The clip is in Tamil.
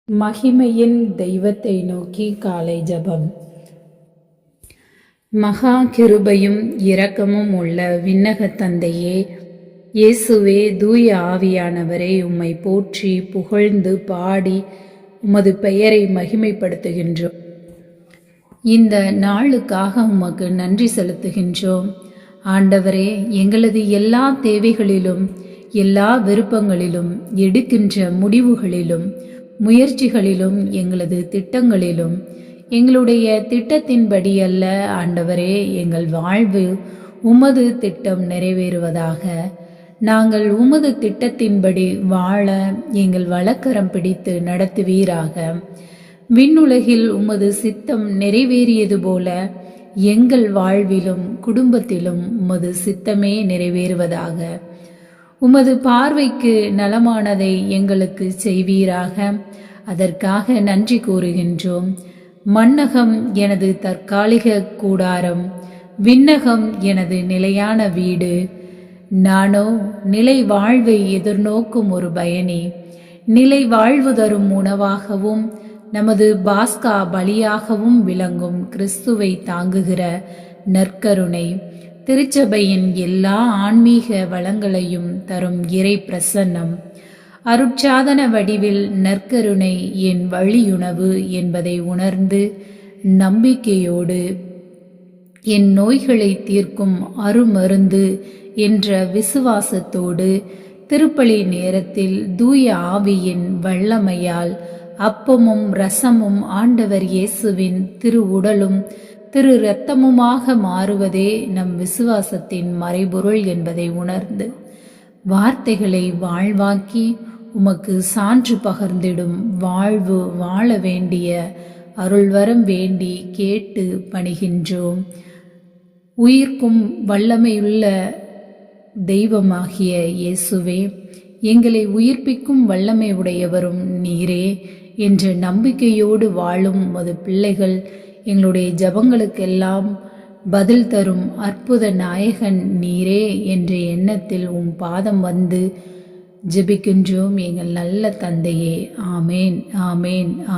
மகிமையின் தெய்வத்தை நோக்கி காலை ஜெபம். மகா கிருபையும் இரக்கமும் உள்ள விண்ணக தந்தையே, இயேசுவே, தூய ஆவியானவரே, உம்மை போற்றி புகழ்ந்து பாடி உமது பெயரை மகிமைப்படுத்துகின்றோம். இந்த நாளுக்காக உமக்கு நன்றி செலுத்துகின்றோம். ஆண்டவரே, எங்களது எல்லா தேவைகளிலும், எல்லா விருப்பங்களிலும், எடுக்கின்ற முடிவுகளிலும், முயற்சிகளிலும், எங்களது திட்டங்களிலும், எங்களுடைய திட்டத்தின்படி அல்ல ஆண்டவரே, எங்கள் வாழ்வு உமது திட்டம் நிறைவேறுவதாக. நாங்கள் உமது திட்டத்தின்படி வாழ எங்கள் வலக்கரம் பிடித்து நடத்துவீராக. விண்ணுலகில் உமது சித்தம் நிறைவேறியது போல எங்கள் வாழ்விலும் குடும்பத்திலும் உமது சித்தமே நிறைவேறுவதாக. உமது பார்வைக்கு நலமானதை எங்களுக்கு செய்வீராக. அதற்காக நன்றி கூறுகின்றோம். மண்ணகம் எனது தற்காலிக கூடாரம், விண்ணகம் எனது நிலையான வீடு. நானோ நிலை வாழ்வை எதிர்நோக்கும் ஒரு பயணி. நிலை வாழ்வு தரும் உணவாகவும் நமது பாஸ்கா பலியாகவும் விளங்கும் கிறிஸ்துவை தாங்குகிற நற்கருணை, திருச்சபையின் எல்லா ஆன்மீக வளங்களையும் தரும் இறை பிரசன்னம், அருட்சாதன வடிவில் நற்கருணை என் வழியுணவு என்பதை உணர்ந்து நம்பிக்கையோடு என் நோய்களை தீர்க்கும் அருமருந்து என்ற விசுவாசத்தோடு திருப்பலி நேரத்தில் தூய ஆவியின் வல்லமையால் அப்பமும் ரசமும் ஆண்டவர் இயேசுவின் திரு உடலும் திரு இரத்தமுமாக மாறுவதே நம் விசுவாசத்தின் மறைபொருள் என்பதை உணர்ந்து வார்த்தைகளை வாழ்வாக்கி உமக்கு சான்று பகர்ந்திடும் வாழ்வு வாழ வேண்டிய அருள்வரம் வேண்டி கேட்டு பணிகின்றோம். உயிர்க்கும் வல்லமையுள்ள தெய்வமாகிய இயேசுவே, எங்களை உயிர்ப்பிக்கும் வல்லமை உடையவரும் நீரே என்ற நம்பிக்கையோடு வாழும் உமது பிள்ளைகள் எங்களுடைய ஜபங்களுக்கெல்லாம் பதில் தரும் அற்புத நாயகன் நீரே என்ற எண்ணத்தில் உம் பாதம் வந்து ஜெபிக்கின்றோம் எங்கள் நல்ல தந்தையே. ஆமேன், ஆமேன், ஆமேன்.